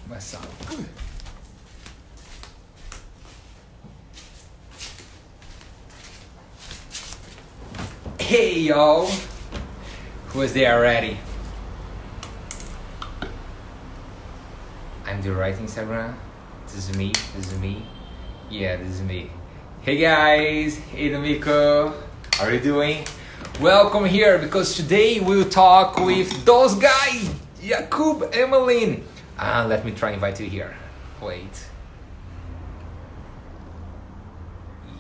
Masala. Hey yo, who is there already? I'm the right Instagram. This is me. This is me. Yeah, this is me. Hey guys, hey Domiko. How are you doing? Welcome here because today we'll talk with those guys, Jakub, Emeline. Let me try invite you here. Wait.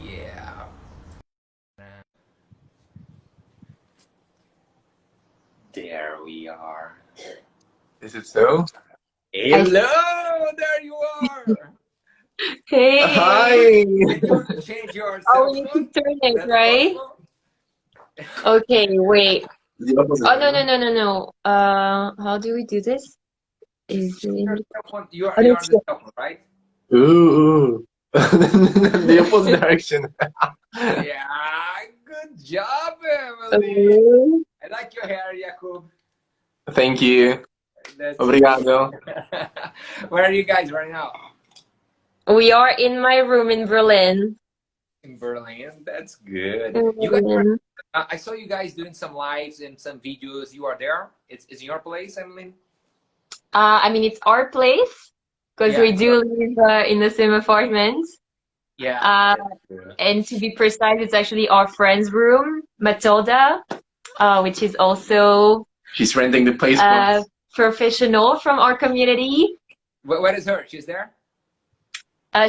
Yeah. There we are. Is it so? Hello, there you are. Hey. Hi! Can you change your Oh, cell we need phone? to turn it, That's right? possible? Okay, wait. The opposite. Oh, no. How do we do this? Just Is change your it? cell phone. You're Oh, on that's the cell phone, right? Ooh. The opposite direction. Yeah, good job, Emily. oh. I like your hair, Jakub. Thank you. That's great. Obrigado. Where are you guys right now? We are in my room in Berlin. In Berlin. That's good. In You guys are, Berlin. I saw you guys doing some lives and some videos. You are there? It's in your place, Emily? I mean, it's our place because Yeah, we it's your, do live in the same apartment. yeah. Uh, That's good. and to be precise, it's actually our friend's room, Matilda, which is also She's renting the place for a us. professional from our community. Where is her? She's there?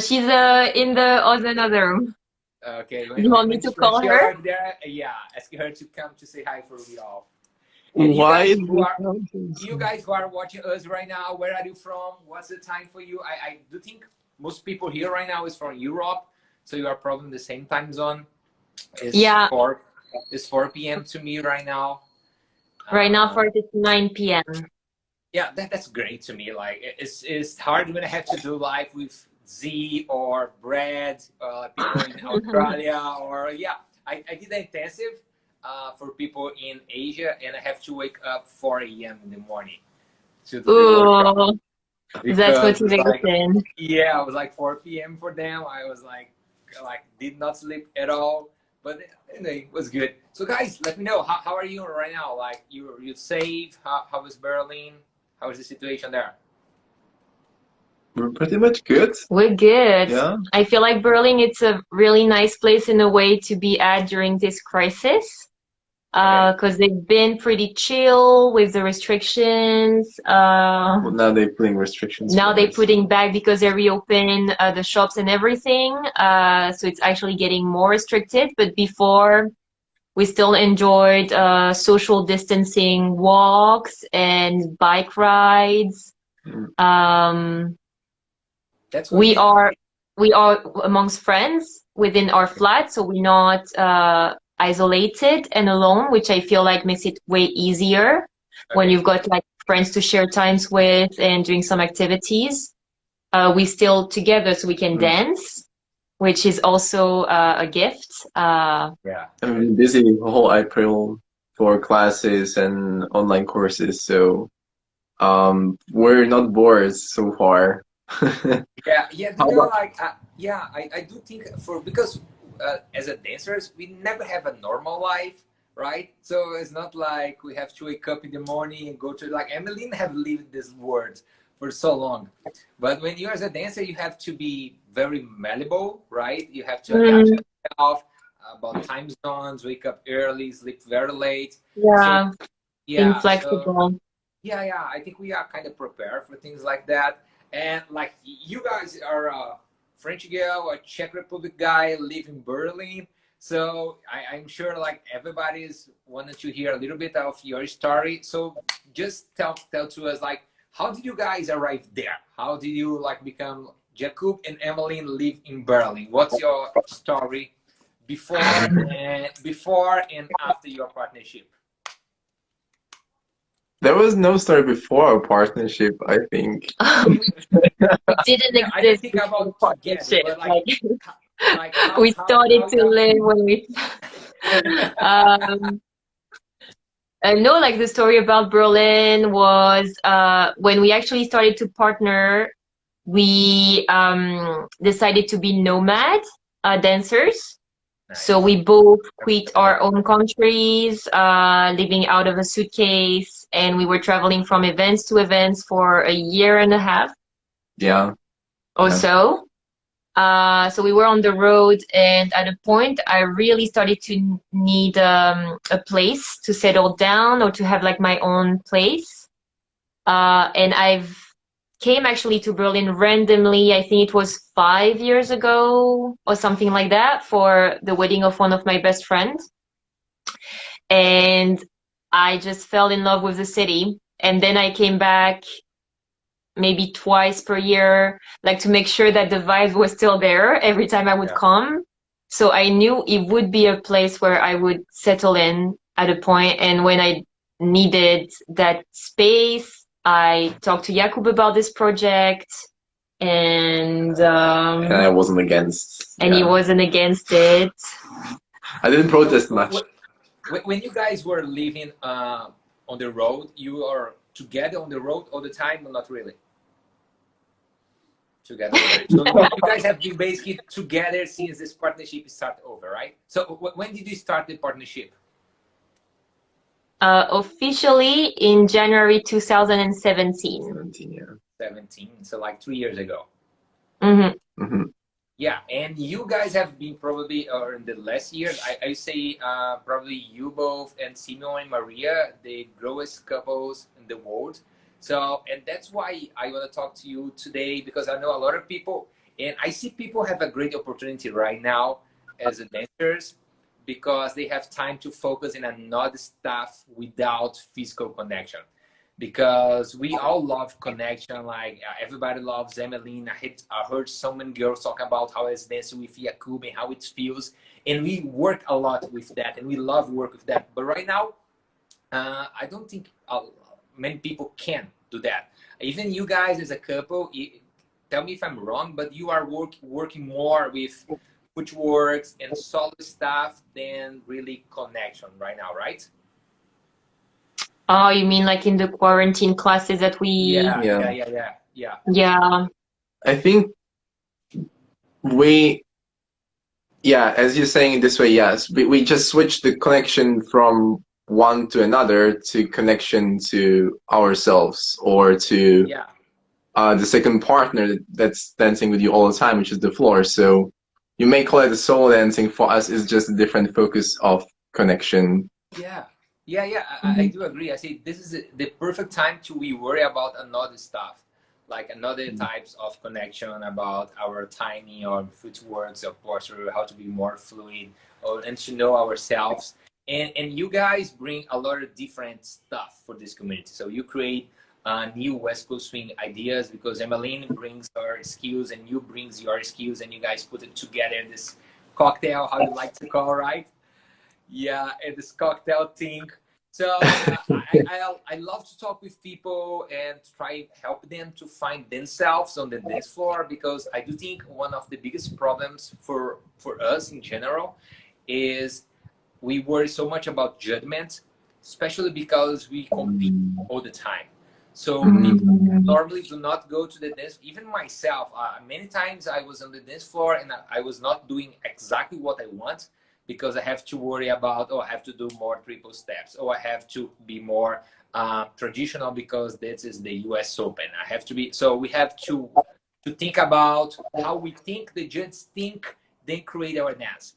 She's in the another room. Okay, You want me to when call she her? arrived there, yeah, ask her to come to say hi for we all. And Why is you guys who are watching us right now, where are you from? What's the time for you? I do think most people here right now is from Europe, so you are probably in the same time zone. It's Yeah, 4 p.m. to me right now. right now Uh, for it it's 9 p.m. yeah, that's great to me. Like it's hard when I have to do live with Z or Brad, people in Australia, or yeah, I did an intensive for people in Asia, and I have to wake up 4 a.m. in the morning to do the workshop Ooh, that's because it's like motivation. yeah, it was like 4 p.m. for them. I was like did not sleep at all, but anyway, it was good. So guys, let me know how are you right now? Like you safe? How is Berlin? How is the situation there? we're pretty much good? We're good. Yeah. I feel like Berlin, it's a really nice place in a way to be at during this crisis. Okay. Because they've been pretty chill with the restrictions. Well, now they're putting restrictions Now for they're us. putting back because they reopen the shops and everything. So it's actually getting more restricted. But before, we still enjoyed social distancing walks and bike rides. Mm. That's what We we are we are amongst friends within our flat, so we're not isolated and alone, which I feel like makes it way easier when okay. you've got like friends to share times with and doing some activities. We still together, so we can Mm. dance, which is also a gift. Yeah. I've been busy the whole April for classes and online courses, so we're not bored so far. Yeah. How You know, about like yeah, I do think for because as a dancers we never have a normal life, right? So it's not like we have to wake up in the morning and go to like Emmeline have lived this world for so long. But when you as a dancer, you have to be very malleable, right? You have to adapt mm, yourself about time zones, wake up early, sleep very late. So yeah, being yeah, so flexible. yeah, I think we are kind of prepared for things like that. And like you guys are a French girl, a Czech Republic guy, live in Berlin. So I'm sure like everybody's wanted to hear a little bit of your story. So just tell to us like how did you guys arrive there? How did you like become Jakub and Emmeline live in Berlin? What's your story before and after your partnership? there was no story before our partnership, I think. We didn't Yeah, I didn't exist think before the about together, partnership. but like We how started to come? live when we um No, like the story about Berlin was when we actually started to partner, we decided to be nomad dancers. So Nice. we both quit I like our own countries, living out of a suitcase, and we were traveling from events to events for a year and a half Yeah, or yeah. so. So we were on the road, and at a point, I really started to need a place to settle down or to have like my own place. And I've came actually to Berlin randomly. I think it was 5 years ago or something like that for the wedding of one of my best friends. And I just fell in love with the city. And then I came back maybe twice per year, like to make sure that the vibe was still there every time I would Yeah. come. So I knew it would be a place where I would settle in at a point. And when I needed that space, I talked to Jakub about this project, and And I wasn't against. he Yeah, wasn't against it. I didn't So protest much. when you guys were living on the road, you are together on the road all the time, or not really? Together already. So you guys have been basically together since this partnership started over, right? So when did you start the partnership? Officially in January 2017. 17, yeah. 17, so like 3 years ago. Hmm. Hmm. Yeah, and you guys have been probably, or in the last years, I say probably you both and Simon and Maria, the growest couples in the world. So, and that's why I want to talk to you today, because I know a lot of people, and I see people have a great opportunity right now as a dancers, because they have time to focus in another stuff without physical connection, because we all love connection. Like everybody loves Emmeline. I heard so many girls talk about how it's dancing with Jakub and how it feels, and we work a lot with that, and we love work with that. But right now, I don't think many people can do that. Even you guys as a couple, tell me if I'm wrong, but you are working more with footworks and solid stuff than really connection right now, right? Oh, you mean like in the quarantine classes that we, Yeah, Yeah, yeah, yeah, yeah, yeah. yeah. I think we, yeah, as you're saying it this way, yes, we just switched the connection from one to another to connection to ourselves or to Yeah. the second partner that's dancing with you all the time, which is the floor. So you may call it a solo dancing. For us, it's just a different focus of connection. Yeah, yeah, yeah. I Mhm. do agree. I say this is the perfect time to we worry about another stuff, like another types of connection about our timing or footworks or posture, how to be more fluid, or and to know ourselves. And you guys bring a lot of different stuff for this community. So you create new West Coast swing ideas, because Emmeline brings her skills and you brings your skills, and you guys put it together in this cocktail, how you like to call, right? Yeah, and this cocktail thing. So I love to talk with people and try help them to find themselves on the dance floor, because I do think one of the biggest problems for us in general is we worry so much about judgment, especially because we compete all the time. So people Mhm. normally do not go to the dance. Even myself, many times I was on the dance floor and I was not doing exactly what I want, because I have to worry about, oh, I have to do more triple steps, or I have to be more traditional because this is the U.S. Open. I have to be. So we have to think about how we think the judges think, then create our dance.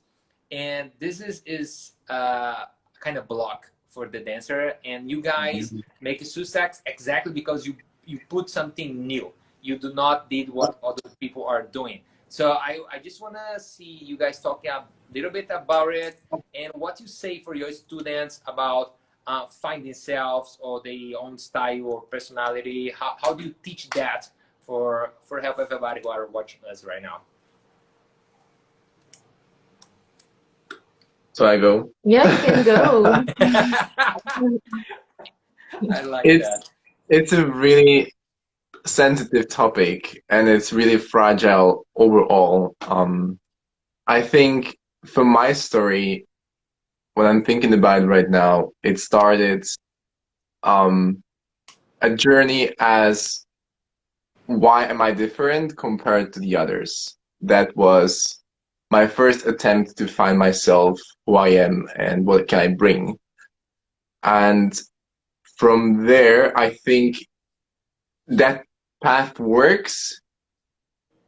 And this is kind of block for the dancer. And you guys make a success exactly because you put something new. You do not did what other people are doing. So I just want to see you guys talking a little bit about it, and what you say for your students about finding themselves or their own style or personality. How do you teach that for help everybody who are watching us right now? So I go. Yeah, you can go. I like It's that. it's a really sensitive topic and it's really fragile overall. I think for my story, when I'm thinking about it right now, it started a journey as why am I different compared to the others? That was my first attempt to find myself, who I am, and what can I bring. And from there, I think that path works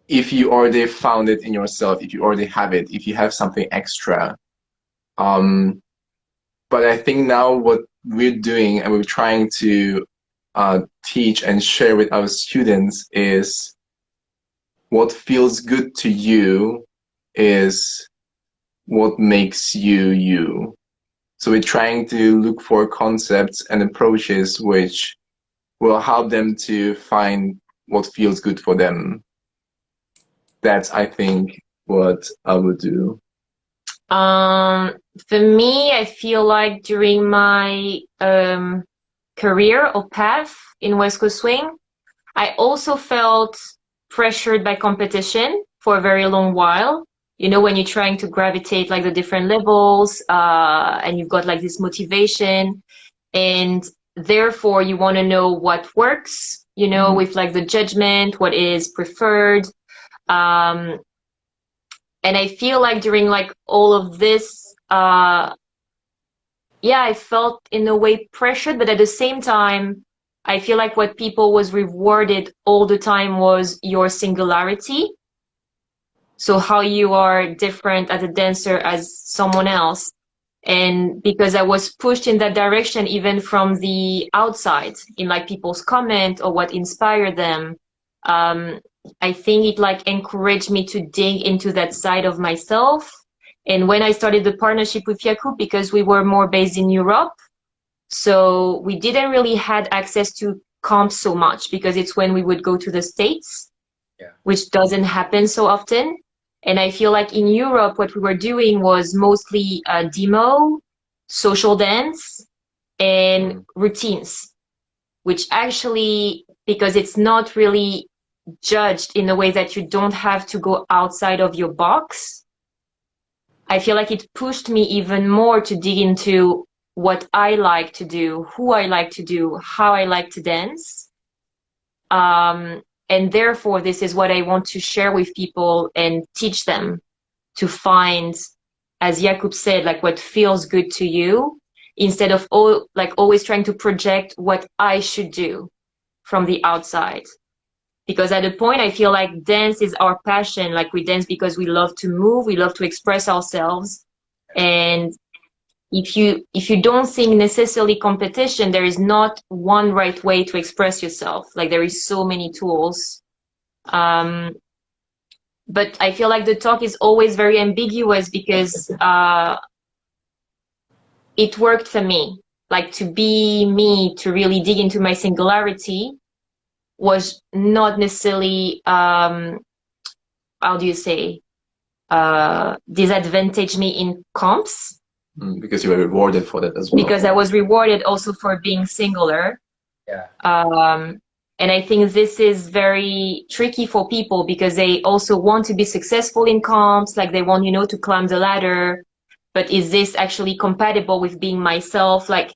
if you already found it in yourself, if you already have it, if you have something extra. Um, but I think now what we're doing and we're trying to teach and share with our students is what feels good to you is what makes you you. So we're trying to look for concepts and approaches which will help them to find what feels good for them. That's, I think, what I would do. For me, I feel like during my career or path in West Coast Swing, I also felt pressured by competition for a very long while. You know, when you're trying to gravitate like the different levels, and you've got like this motivation, and therefore you want to know what works, you know, with like the judgment, what is preferred. And I feel like during like all of this, yeah, I felt in a way pressured, but at the same time, I feel like what people was rewarded all the time was your singularity. So how you are different as a dancer as someone else. And because I was pushed in that direction, even from the outside, in like people's comment or what inspired them, I think it like encouraged me to dig into that side of myself. And when I started the partnership with Jakub, because we were more based in Europe, so we didn't really had access to comps so much because it's when we would go to the States, which doesn't happen so often. And I feel like in Europe, what we were doing was mostly demo, social dance, and routines, which actually, because it's not really judged in a way that you don't have to go outside of your box, I feel like it pushed me even more to dig into what I like to do, who I like to do, how I like to dance. And therefore, this is what I want to share with people and teach them to find, as Jakub said, like what feels good to you, instead of always trying to project what I should do from the outside. Because at a point, I feel like dance is our passion. Like we dance because we love to move, we love to express ourselves. And if you don't think necessarily competition, there is not one right way to express yourself. Like there is so many tools. But I feel like the talk is always very ambiguous because it worked for me. Like to be me, to really dig into my singularity was not necessarily, how do you say, disadvantage me in comps. Because you were rewarded for that as well. Because I was rewarded also for being singular. Yeah. And I think this is very tricky for people because they also want to be successful in comps, like they want, you know, to climb the ladder. But is this actually compatible with being myself? Like,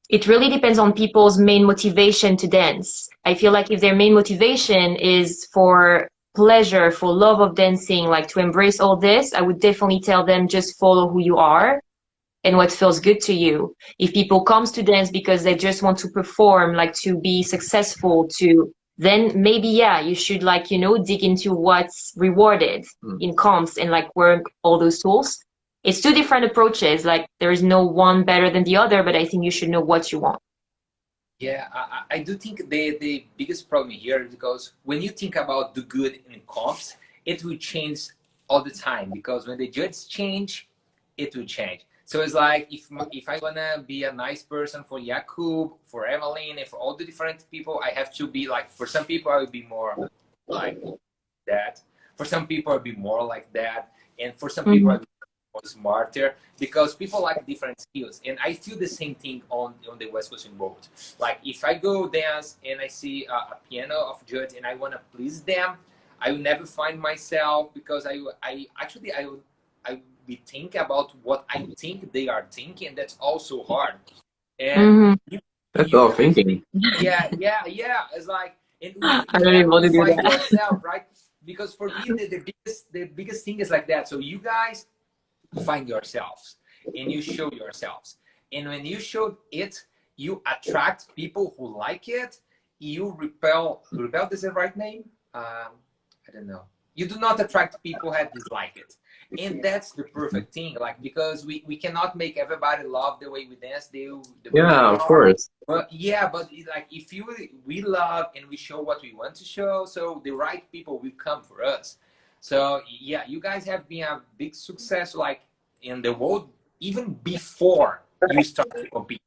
it really depends on people's main motivation to dance. I feel like if their main motivation is for pleasure, for love of dancing, like to embrace all this, I would definitely tell them just follow who you are and what feels good to you. If people comes to dance because they just want to perform, like to be successful, to then maybe, yeah, you should like, you know, dig into what's rewarded in comps and like work all those tools. It's two different approaches. Like there is no one better than the other, but I think you should know what you want. Yeah, I do think the biggest problem here is because when you think about the good in comps, it will change all the time because when the judges change, it will change. So it's like if I wanna be a nice person for Jakub, for Evelyn, and for all the different people, I have to be like, for some people I will be more like that. For some people I'll be more like that. And for some people I'll be more smarter because people like different skills. And I feel the same thing on the West Coast boat. Like if I go dance and I see a piano of judge and I wanna please them, I will never find myself because I I be think about what I think they are thinking. That's also hard. And Hmm. That's you all guys, thinking. yeah. It's like, and I you don't have even want to to do find that. yourself, right? Because for me, the biggest thing is like that. So you guys find yourselves and you show yourselves, and when you show it, you attract people who like it. You repel is the right name? I don't know. You do not attract people that dislike it, and that's the perfect thing, like, because we cannot make everybody love the way we dance, the way Yeah, we of are. course. But yeah, but like, if we love and we show what we want to show, so the right people will come for us. So yeah, you guys have been a big success, like, in the world, even before you start to compete,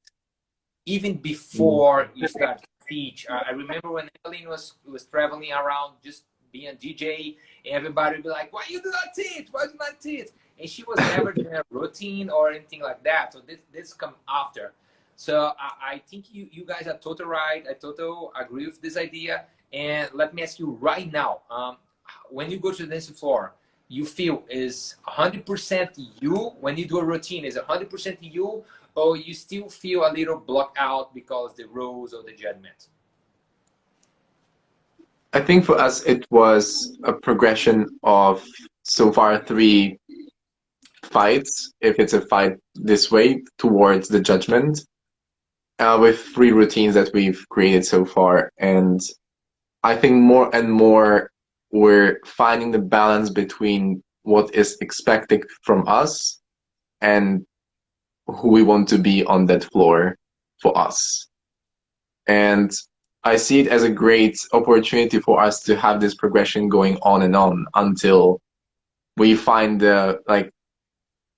even Mm. before you start to teach. I remember when Evelyn was traveling around, just being a DJ, and everybody would be like, "Why you do not teach? Why do not teach?" And she was never doing a routine or anything like that. So this come after. So I think you guys are total right. I total agree with this idea. And let me ask you right now, when you go to the dancing floor, you feel is 100% you when you do a routine, is 100% you, or you still feel a little blocked out because the rules or the judgment? I think for us, it was a progression of so far 3 fights, if it's a fight this way, towards the judgment, with 3 routines that we've created so far. And I think more and more we're finding the balance between what is expected from us and who we want to be on that floor for us. And I see it as a great opportunity for us to have this progression going on and on until we find the, like,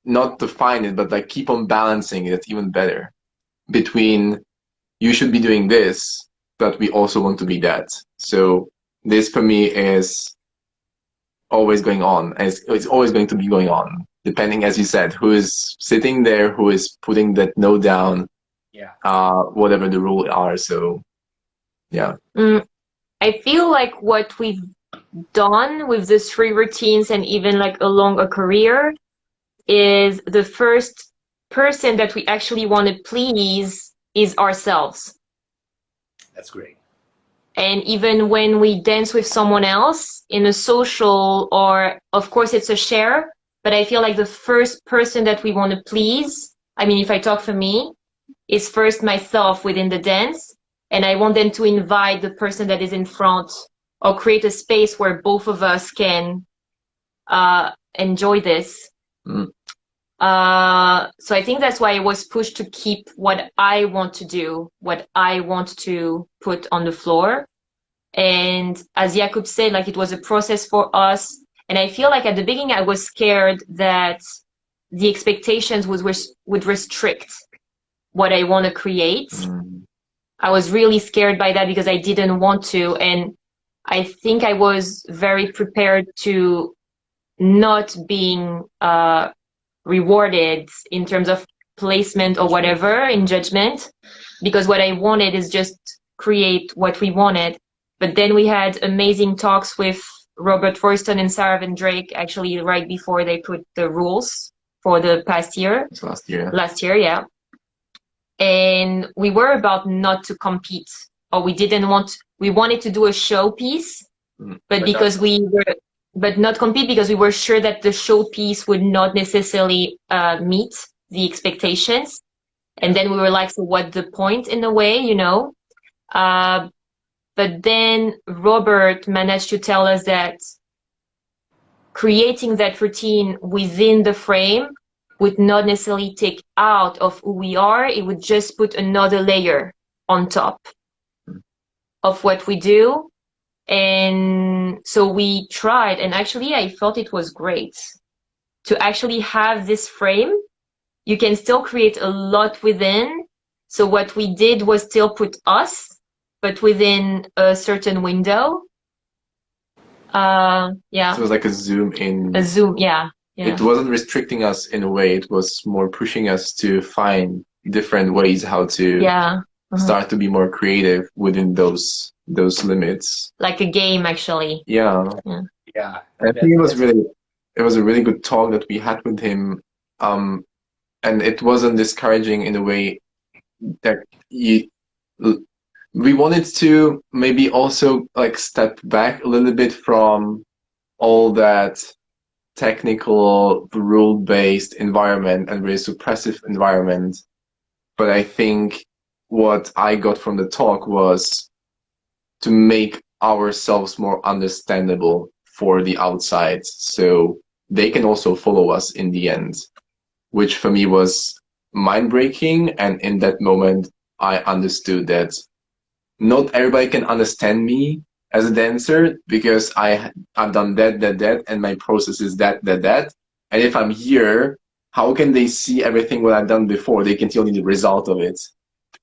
not to find it, but like keep on balancing it even better between you should be doing this, but we also want to be that. So this for me is always going on. And it's always going to be going on, depending, as you said, who is sitting there, who is putting that note down, Yeah. whatever the rules are. So yeah. Mm, I feel like what we've done with the 3 routines and even like along a career is the first person that we actually want to please is ourselves. That's great. And even when we dance with someone else in a social, or of course it's a share, but I feel like the first person that we want to please, I mean, if I talk for me, is first myself within the dance. And I want them to invite the person that is in front or create a space where both of us can enjoy this. Mm. So I think that's why I was pushed to keep what I want to do, what I want to put on the floor. And as Jakub said, like, it was a process for us. And I feel like at the beginning I was scared that the expectations would restrict what I want to create. Mm. I was really scared by that because I didn't want to. And I think I was very prepared to not being rewarded in terms of placement or whatever in judgment, because what I wanted is just create what we wanted. But then we had amazing talks with Robert Royston and Sarah Van Drake, actually right before they put the rules for the past year. It's last year. Last year, yeah. And we were about not to compete, or we wanted to do a showpiece, but because but not compete, because we were sure that the showpiece would not necessarily meet the expectations. And then we were like, so what the point in a way, you know? But then Robert managed to tell us that creating that routine within the frame would not necessarily take out of who we are. It would just put another layer on top of what we do. And so we tried, and actually I thought it was great to actually have this frame. You can still create a lot within. So what we did was still put us, but within a certain window. Yeah. So it was like a zoom in. A zoom, yeah. It wasn't restricting us in a way. It was more pushing us to find different ways how to start to be more creative within those limits. Like a game, actually. Yeah. Yeah. I think it was really it was a really good talk that we had with him. And it wasn't discouraging in a way that you, we wanted to maybe also like step back a little bit from all that technical rule-based environment and very suppressive environment. But I think what I got from the talk was to make ourselves more understandable for the outside so they can also follow us in the end, which for me was mind-breaking. And in that moment, I understood that not everybody can understand me as a dancer because I've done that, and my process is that. And if I'm here, how can they see everything what I've done before? They can see only the result of it.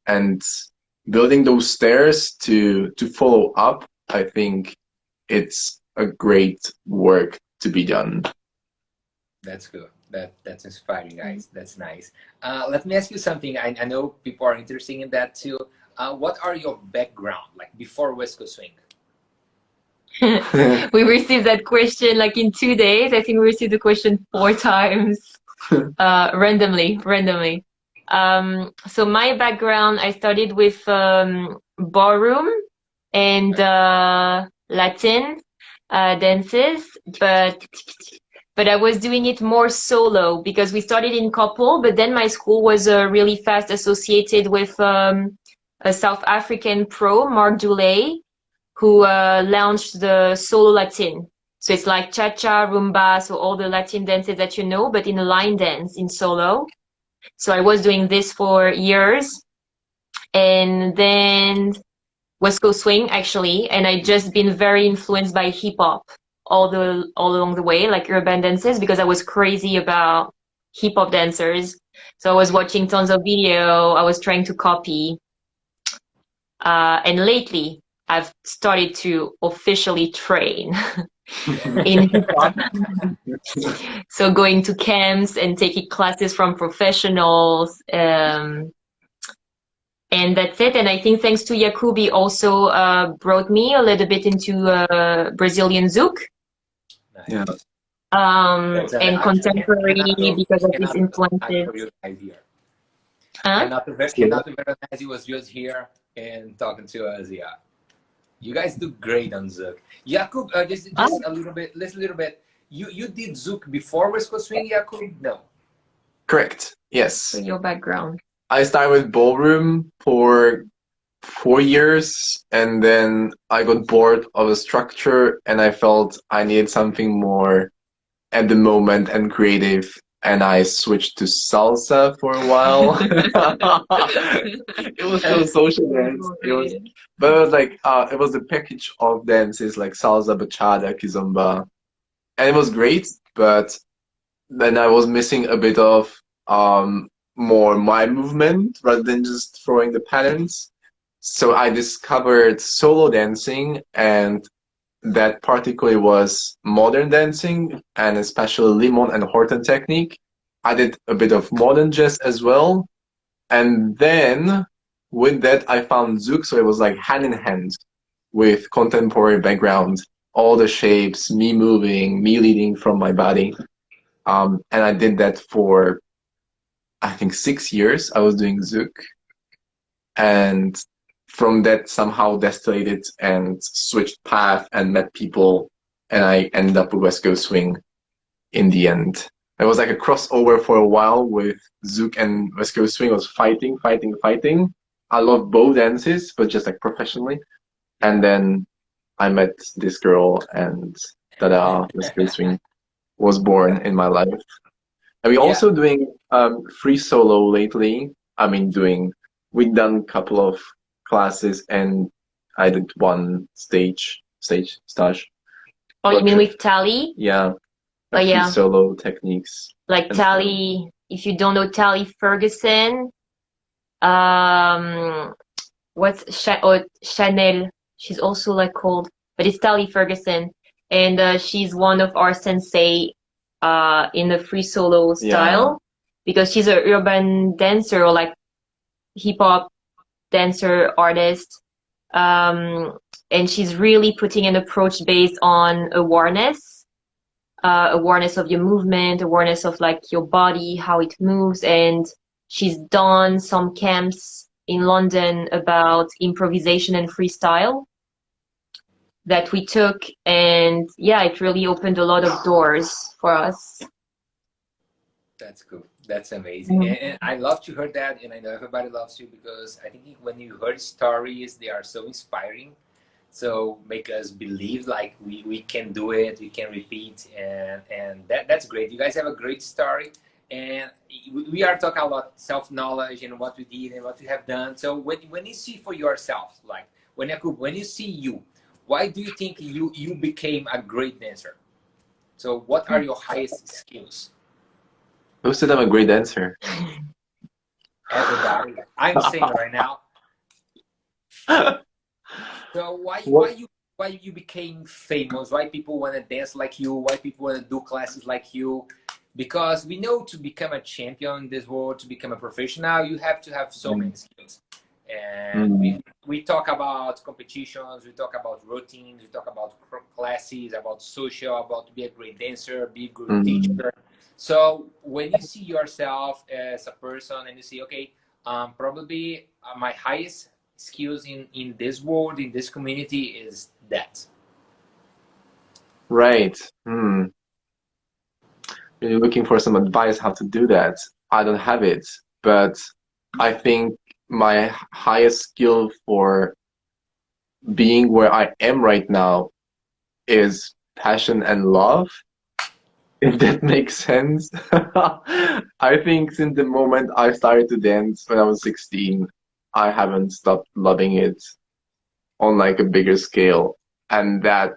And building those stairs to follow up, I think it's a great work to be done. That's good. That's inspiring, guys. That's nice. Let me ask you something. I know people are interested in that too. What are your background like before West Coast Swing? We received that question like in 2 days. I think we received the question 4 times, randomly. So my background, I started with ballroom and Latin dances, but I was doing it more solo because we started in couple, but then my school was really fast associated with a South African pro, Mark Dulay, who launched the Solo Latin. So it's like cha-cha, rumba, so all the Latin dances that you know, but in a line dance in solo. So I was doing this for years. And then West Coast Swing, actually, and I just been very influenced by hip hop all along the way, like urban dances, because I was crazy about hip hop dancers. So I was watching tons of video, I was trying to copy. And lately, I've started to officially train in hip hop. So going to camps and taking classes from professionals. And that's it. And I think thanks to Jakub, he also brought me a little bit into Brazilian Zouk. Nice. Yeah. And contemporary because of these influences. Huh? Renato Veronese was just here and talking to us. Yeah, you guys do great on Zouk. Jakub, just a little bit. You did Zouk before West Coast Swing, Jakub? No. Correct. Yes. So your background. I started with ballroom for 4 years, and then I got bored of the structure, and I felt I needed something more at the moment and creative, and I switched to salsa for a while. It was still social dance. But it was like it was a package of dances like salsa, bachata, kizomba, and it was great. But then I was missing a bit of more my movement rather than just throwing the patterns. So I discovered solo dancing, and that particularly was modern dancing, and especially Limon and Horton technique. I did a bit of modern jazz as well. And then with that, I found Zouk, so it was like hand in hand with contemporary background, all the shapes, me moving, me leading from my body. And I did that for, I think, 6 years. I was doing Zouk. And from that somehow distillated and switched path and met people, and I ended up with West Coast Swing in the end. It was like a crossover for a while with Zouk and West Coast Swing. I was fighting. I love both dances, but just like professionally. And then I met this girl, and tada, West Coast Swing was born in my life. And we also doing free solo lately. I mean, we've done a couple of classes, and I did one stage. Oh, you mean with Tally? Yeah. Oh, yeah. Free solo techniques. Like Tally, if you don't know Tally Ferguson, Chanel? She's also like called, but it's Tally Ferguson, and she's one of our sensei in the free solo style, because she's an urban dancer or like hip hop dancer artist, and she's really putting an approach based on awareness awareness of your movement, awareness of like your body, how it moves. And she's done some camps in London about improvisation and freestyle that we took. And yeah, it really opened a lot of doors for us. That's cool. That's amazing. Mhm. And I love to hear that. And I know everybody loves you because I think when you heard stories, they are so inspiring. So make us believe like we can do it, we can repeat. And that's great. You guys have a great story. And we are talking about self-knowledge and what we did and what we have done. So when you see for yourself, like when you see you, why do you think you became a great dancer? So what are your highest skills? Who said I'm a great dancer? Everybody. I'm saying right now. So why What? you became famous? Why people want to dance like you? Why people want to do classes like you? Because we know to become a champion in this world, to become a professional, you have to have so many skills. And Mm. we talk about competitions, we talk about routines, we talk about classes, about social, about to be a great dancer, be a good Mm. teacher. So when you see yourself as a person and you see, okay, probably my highest skills in this world, in this community is that. Right. Hmm. You're looking for some advice how to do that. I don't have it, but I think my highest skill for being where I am right now is passion and love, if that makes sense. I think since the moment I started to dance when I was 16, I haven't stopped loving it on like a bigger scale. And that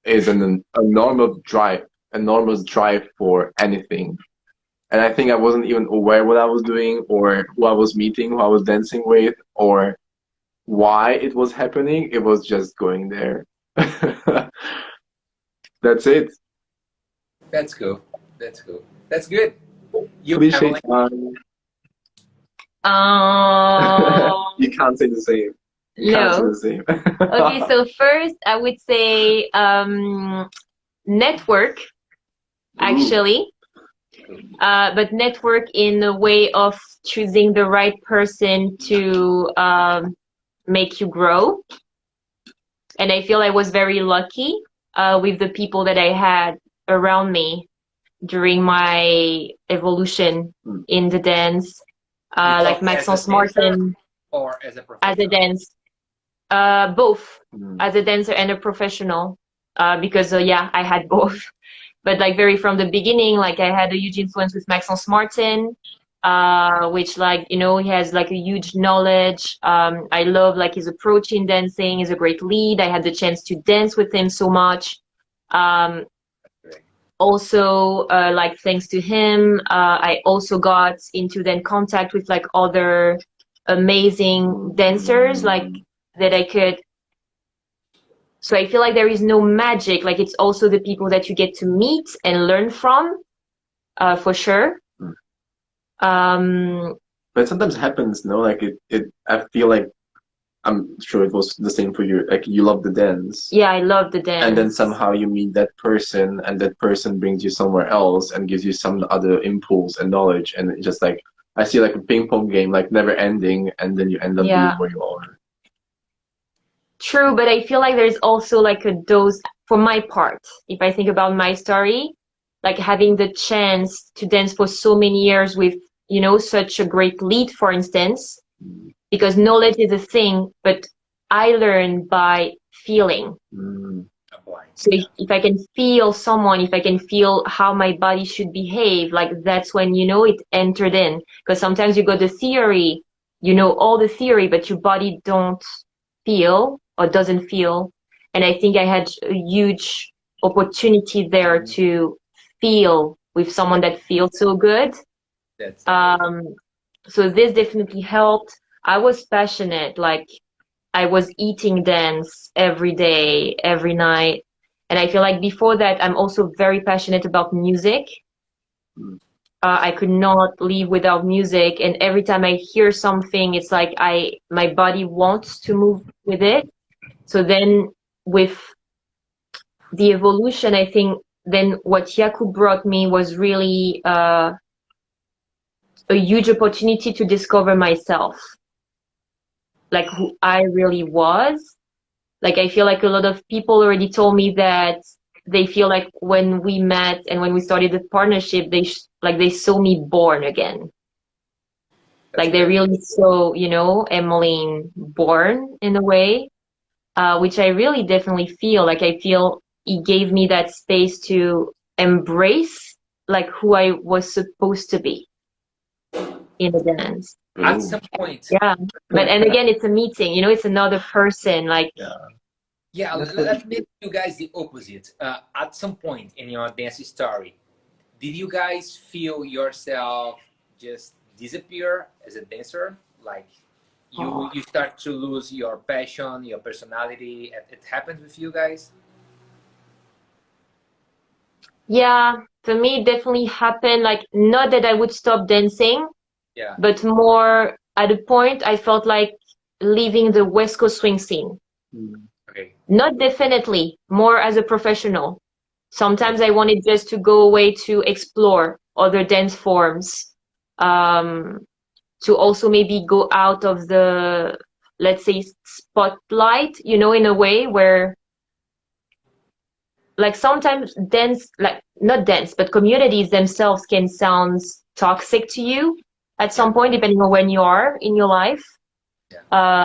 is an enormous drive for anything. And I think I wasn't even aware what I was doing or who I was meeting, who I was dancing with, or why it was happening. It was just going there. That's it. That's cool. That's cool. That's good. You, Cliche Emily? time. Um, You can't say the same. You can't say no. the same. Okay, so first I would say network, Ooh. actually. But network in a way of choosing the right person to make you grow. And I feel I was very lucky with the people that I had around me during my evolution Hmm. in the dance, You like talk as a Maxence dancer Martin or as a as a professional? dance, both Hmm. as a dancer and a professional, because yeah, I had both. But like very from the beginning, like I had a huge influence with Maxence Martin, which like, you know, he has like a huge knowledge. I love like his approach in dancing. He's a great lead. I had the chance to dance with him so much. Um, Great. Also, like thanks to him, I also got into then contact with like other amazing dancers, like that I could. So I feel like there is no magic. Like it's also the people that you get to meet and learn from, for sure. Um, But sometimes happens, no? Like I feel like I'm sure it was the same for you. Like you love the dance, yeah, I love the and then dance. somehow you meet that person, and that person brings you somewhere else and gives you some other impulse and knowledge, and it just like I see like a ping pong game, like never ending, and then you end up being Yeah, where you are. true. But I feel like there's also like a dose for my part. If I think about my story, like having the chance to dance for so many years with, you know, such a great lead, for instance, because knowledge is a thing, but I learn by feeling. Mm, Applying. So Yeah. if I can feel someone, if I can feel how my body should behave, like that's when, you know, it entered in. Because sometimes you got the theory, you know, all the theory, but your body don't feel or doesn't feel. And I think I had a huge opportunity there to feel with someone that feels so good. That's amazing. Um, so this definitely helped. I was passionate, like I was eating dance every day, every night. And I feel like before that, I'm also very passionate about music. mm, I could not live without music. And every time I hear something, it's like my body wants to move with it. So then with the evolution, I think then what Yaku brought me was really a huge opportunity to discover myself, like who I really was. Like I feel like a lot of people already told me that they feel like when we met and when we started the partnership, they saw me born again. That's Like they good. really saw, you know, Emmeline born in a way, which I really definitely feel. Like I feel he gave me that space to embrace like who I was supposed to be in the dance. At Ooh. some point, Yeah. But and again, it's a meeting, you know, it's another person. Like, yeah, That's good. let me make you guys the opposite. At some point in your dance story, did you guys feel yourself just disappear as a dancer? Like you start to lose your passion, your personality. It happened with you guys? yeah, for me, it definitely happened. Like, not that I would stop dancing, Yeah. but more at a point I felt like leaving the West Coast swing scene. Okay. Not definitely, more as a professional. Sometimes That's I wanted just to go away to explore other dance forms, um, to also maybe go out of the, let's say, spotlight, you know, in a way where, like, sometimes dance, like, not dance, but communities themselves can sound toxic to you at yeah. some point, depending on when you are in your life. Yeah.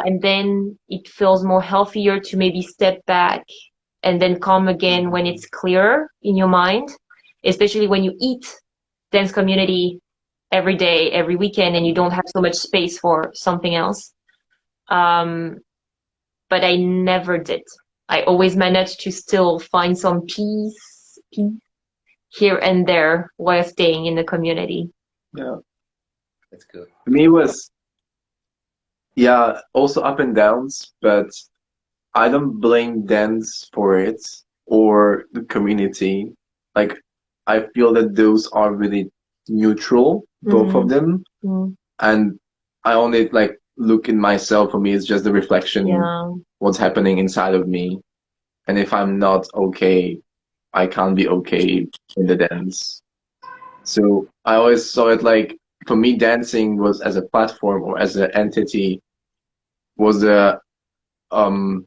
And then it feels more healthier to maybe step back and then come again when it's clearer in your mind, especially when you eat dance community every day, every weekend, and you don't have so much space for something else. Um, but I never did. I always managed to still find some peace here and there while staying in the community. Yeah. That's good. For me, it was, yeah, also up and downs, but I don't blame dance for it or the community. Like, I feel that those are really neutral, both of Mm, them. mm, And I only like look in myself. For me, it's just the reflection, yeah. what's happening inside of me. And if I'm not okay, I can't be okay in the dance. So I always saw it like, for me, dancing was as a platform or as an entity was um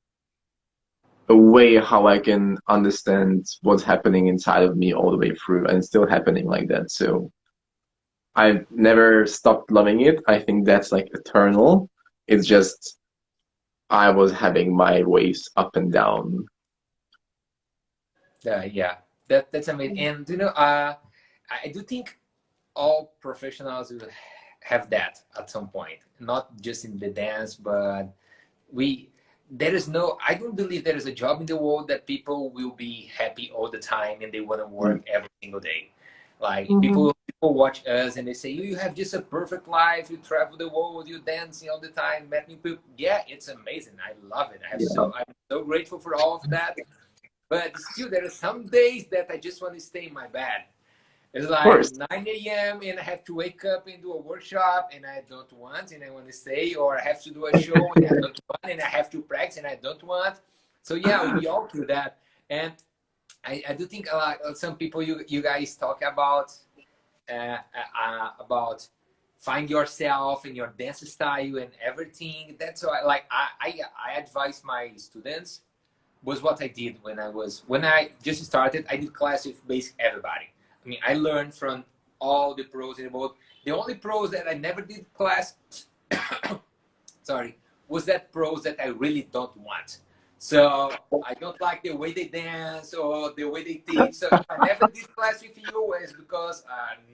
a way how I can understand what's happening inside of me all the way through, and it's still happening like that. So I've never stopped loving it. I think that's like eternal. It's just I was having my ways up and down. Yeah. That's amazing. And you know, I do think all professionals will have that at some point, not just in the dance, but we there is no I don't believe there is a job in the world that people will be happy all the time and they want to Mm. work every single day. Like Mm-hmm. people watch us and they say you have just a perfect life, you travel the world, you dancing all the time, met new people. Yeah, it's amazing, I love it. Yeah, I'm so grateful for all of that, but still there are some days that I just want to stay in my bed. It's of like course. 9 a.m. and I have to wake up and do a workshop and I don't want and I want to stay, or I have to do a show and I don't want and I have to practice and I don't want. So yeah, we all do that. And I do think a lot, some people you guys talk about find yourself and your dance style and everything. That's why like I advise my students was what I did when I just started. I did class with basically everybody. I mean, I learned from all the pros in the world. The only pros that I never did class, sorry, was that pros that I really don't want. So I don't like the way they dance or the way they teach. So if I never did class with you, it's because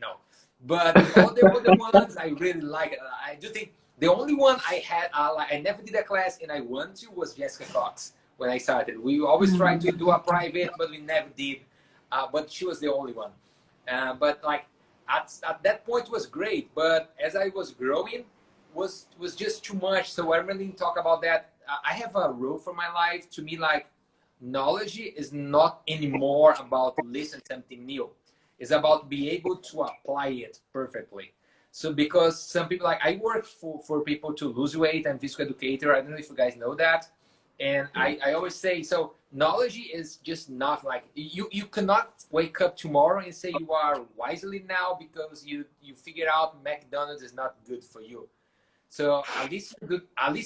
no. But all the other ones I really like. I do think the only one I had, like, I never did a class and I want to was Jessica Cox when I started. We always tried to do a private, but we never did. But she was the only one. But like at that point was great. But as I was growing, was just too much. So I really didn't talk about that. I have a rule for my life. To me, like knowledge is not anymore about listening something new. It's about being able to apply it perfectly. So because some people like I work for people to lose weight. I'm physical educator. I don't know if you guys know that. And I always say, so knowledge is just not like you cannot wake up tomorrow and say you are wisely now because you figure out McDonald's is not good for you. So at least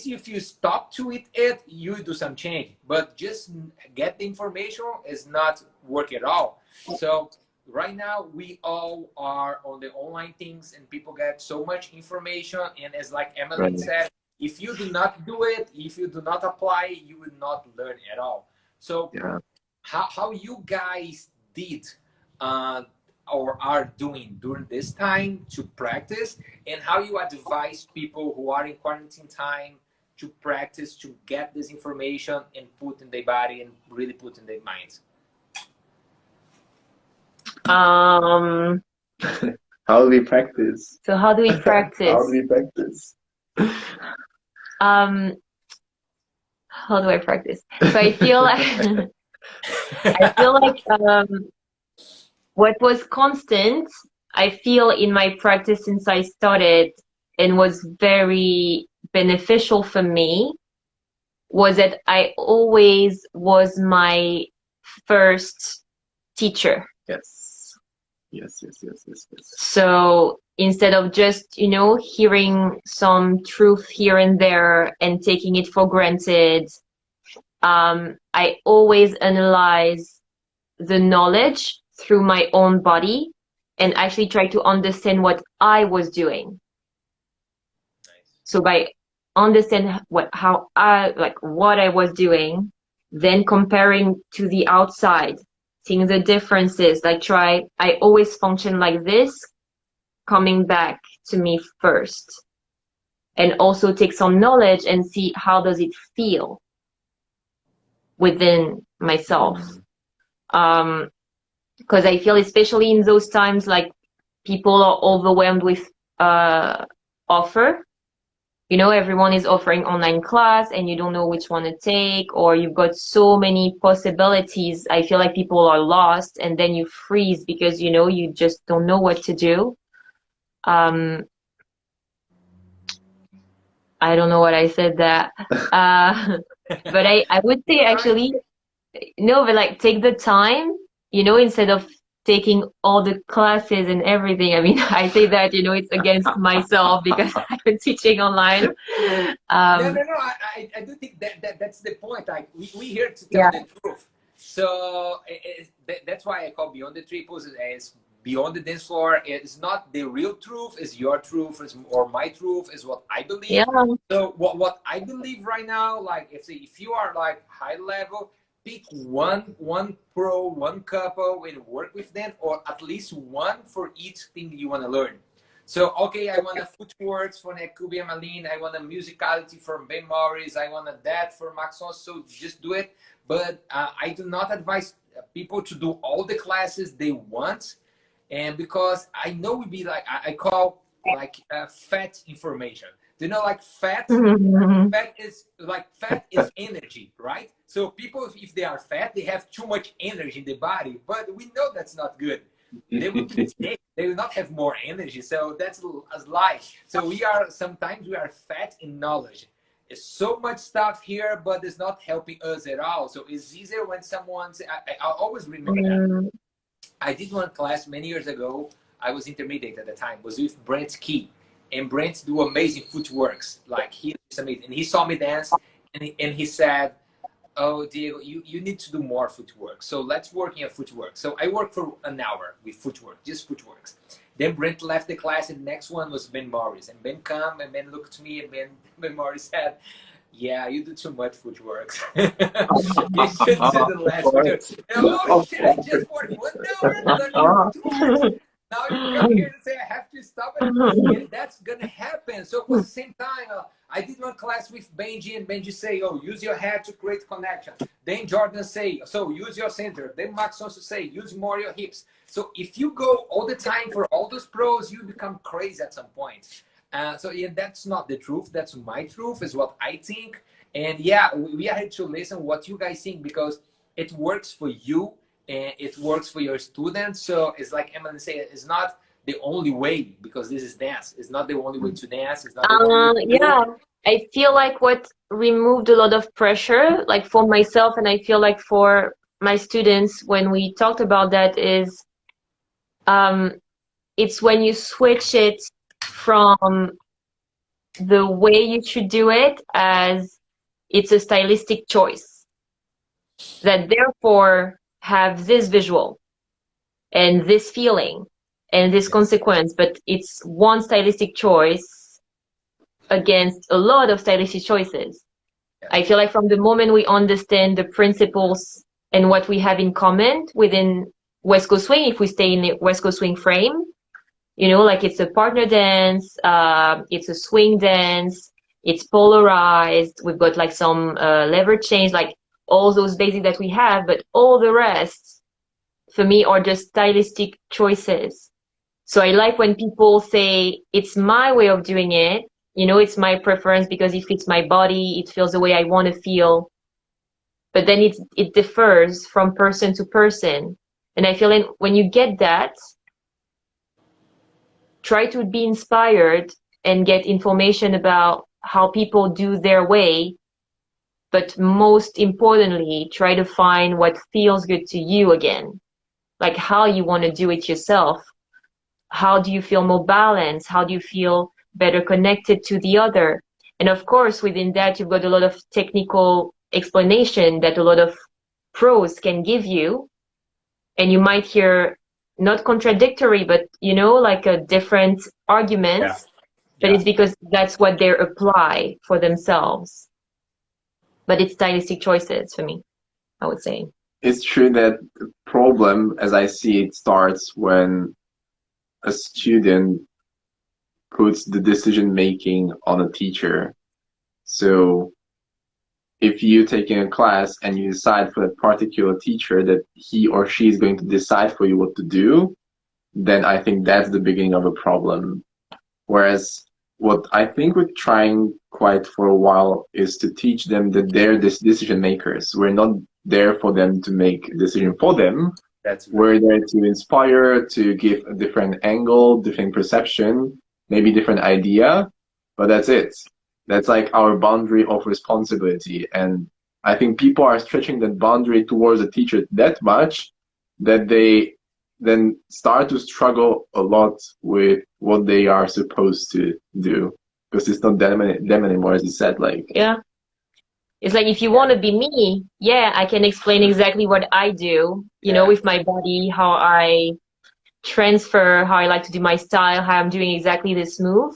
if you stop to eat it, you do some change. But just get the information is not work at all. So right now we all are on the online things, and people get so much information. And as like Emily Right. said, if you do not do it, if you do not apply, you will not learn at all. So Yeah. how you guys did or are doing during this time to practice, and how you advise people who are in quarantine time to practice to get this information and put in their body and really put in their minds. How do we practice? So how do we How practice? do we practice? Um, how do I practice? So I feel like I feel like what was constant, I feel in my practice since I started and was very beneficial for me was that I always was my first teacher. Yes. Yes, yes, yes, yes, yes. So instead of just, hearing some truth here and there and taking it for granted, I always analyze the knowledge through my own body and actually try to understand what I was doing. Nice. So by understand what I was doing, then comparing to the outside, seeing the differences, I always function like this, coming back to me first, and also take some knowledge and see how does it feel within myself. Because I feel especially in those times, like people are overwhelmed with offer. Everyone is offering online class and you don't know which one to take, or you've got so many possibilities. I feel like people are lost and then you freeze because, you just don't know what to do. I don't know what I said that. But I would say actually, no, but like take the time, instead of taking all the classes and everything. I mean, I say that, it's against myself because I've been teaching online. No. I do think that's the point. Like we here to tell Yeah. the truth. So that's why I call Beyond the Triples as Beyond the Dance Floor. It's not the real truth. It's your truth, or my truth. Is what I believe. Yeah. So what I believe right now, like if you are like high level, pick one pro, one couple, and work with them, or at least one for each thing you want to learn. So, okay, I want a footwork for Nekubi and Malin. I want a musicality from Ben Morris. I want a that for Maxon. So just do it. But I do not advise people to do all the classes they want. And because I know we'd be like, I call like fat information. Do you know, like fat fat is energy, right? So people, if they are fat, they have too much energy in the body, but we know that's not good. They will be sick. They will not have more energy. So that's a lie. So sometimes we are fat in knowledge. It's so much stuff here, but it's not helping us at all. So it's easier when someone's, I always remember that. I did one class many years ago. I was intermediate at the time, was with Brent Key. And Brent do amazing footworks. Like he's amazing. And he saw me dance and he said, oh, Diego, you need to do more footwork. So let's work in a footwork. So I worked for an hour with footwork, just footworks. Then Brent left the class and the next one was Ben Morris. And Ben come and Ben looked at me and Ben Morris said, yeah, you do too much footworks. You should do the last two. Oh shit, I just worked 1 hour? Now you come here and say I have to stop it, and that's gonna happen. So it was the same time. I did one class with Benji, and Benji say, "Oh, use your head to create connection." Then Jordan say, "So use your center." Then Max wants to say, "Use more your hips." So if you go all the time for all those pros, you become crazy at some point. So yeah, that's not the truth. That's my truth. Is what I think. And yeah, we are here to listen what you guys think because it works for you. And it works for your students. So it's like Emily said, it's not the only way because this is dance. It's not the only way to dance. It's not the only way to Yeah. I feel like what removed a lot of pressure, like for myself, and I feel like for my students, when we talked about that, is um, it's when you switch it from the way you should do it as it's a stylistic choice that therefore have this visual and this feeling and this consequence, but it's one stylistic choice against a lot of stylistic choices. I feel like from the moment we understand the principles and what we have in common within West Coast Swing, if we stay in the West Coast Swing frame, you know, like it's a partner dance, it's a swing dance, it's polarized, we've got like some lever change, like all those basics that we have, but all the rest for me are just stylistic choices. So I like when people say it's my way of doing it, you know, it's my preference because it fits my body, it feels the way I want to feel. But then it differs from person to person. And I feel like when you get that, try to be inspired and get information about how people do their way. But most importantly, try to find what feels good to you again, like how you want to do it yourself. How do you feel more balanced? How do you feel better connected to the other? And of course, within that, you've got a lot of technical explanation that a lot of pros can give you. And you might hear not contradictory, but, you know, like a different arguments, but it's because that's what they apply for themselves. But it's stylistic choices for me, I would say. It's true that the problem, as I see it, starts when a student puts the decision making on a teacher. So if you take in a class and you decide for that particular teacher that he or she is going to decide for you what to do, then I think that's the beginning of a problem. Whereas what I think we're trying quite for a while is to teach them that they're decision makers. We're not there for them to make a decision for them. We're there to inspire, to give a different angle, different perception, maybe different idea, but that's it. That's like our boundary of responsibility. And I think people are stretching that boundary towards the teacher that much that they then start to struggle a lot with what they are supposed to do. Because it's not them anymore, as you said, like. Yeah. It's like if you want to be me, yeah, I can explain exactly what I do, you know, with my body, how I transfer, how I like to do my style, how I'm doing exactly this move.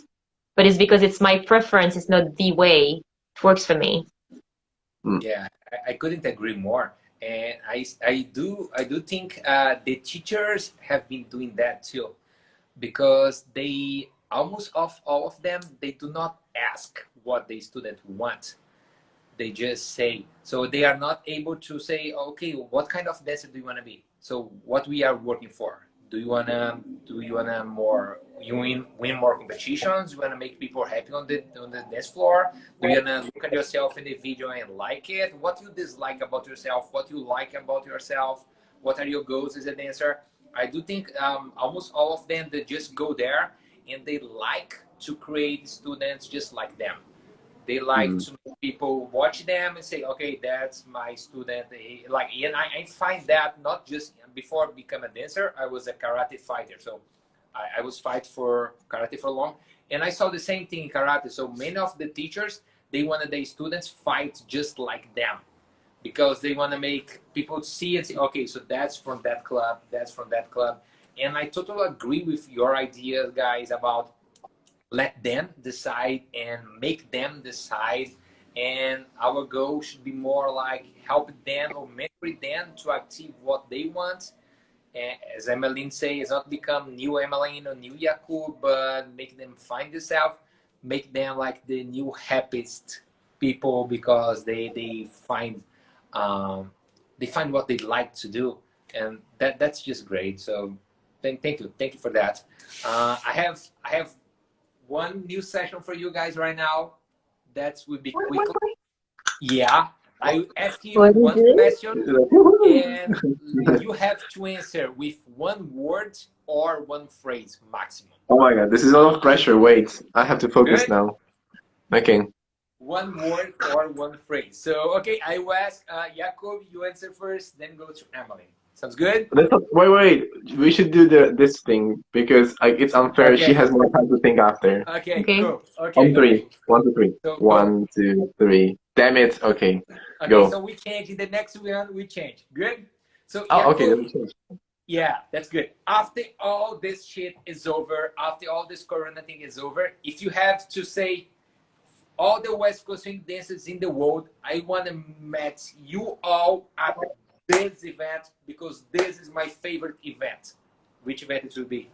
But it's because it's my preference, it's not the way it works for me. Yeah, I couldn't agree more. And I do think the teachers have been doing that too, because they almost all of them, they do not ask what the student wants. They just say, so they are not able to say, okay, what kind of dancer do you want to be? So what we are working for? Do you wanna win more competitions? You wanna make people happy on the dance floor? Do you wanna look at yourself in the video and like it? What you dislike about yourself? What you like about yourself? What are your goals as a dancer? I do think almost all of them, they just go there and they like to create students just like them. They like to make people watch them and say, okay, that's my student. Like, and I find that not just before become a dancer, I was a karate fighter. So I was fight for karate for long. And I saw the same thing in karate. So many of the teachers, they wanted their students fight just like them, because they want to make people see and say, okay, so that's from that club, that's from that club. And I totally agree with your ideas, guys, about let them decide and make them decide. And our goal should be more like help them or mentor them to achieve what they want. And as Emmeline says, it's not become new Emmeline or new Jakub, but make them find themselves, make them like the new happiest people, because they find what they like to do, and that's just great. So thank you for that. I have one new session for you guys right now. That will be quick. Yeah, I ask you one question, and you have to answer with one word or one phrase maximum. Oh my God, this is a lot of pressure. Wait, I have to focus Good? now. Okay. one word or one phrase. So, okay, I will ask Jacob, you answer first, then go to Emily. Sounds good? Wait. We should do this thing because it's unfair. She Okay. has more time to think after. Okay, Okay. cool. On Okay, three. okay. 1, 2, 3. So go. 1, 2, 3. Damn it. Okay. Okay, Go. so we change in the next one, we change. Good? So, Oh, okay. Jacob, Let me change. yeah, that's good. After all this shit is over, after all this corona thing is over, if you have to say all the West Coast swing dancers in the world, I want to meet you all at this event because this is my favorite event. Which event it will be?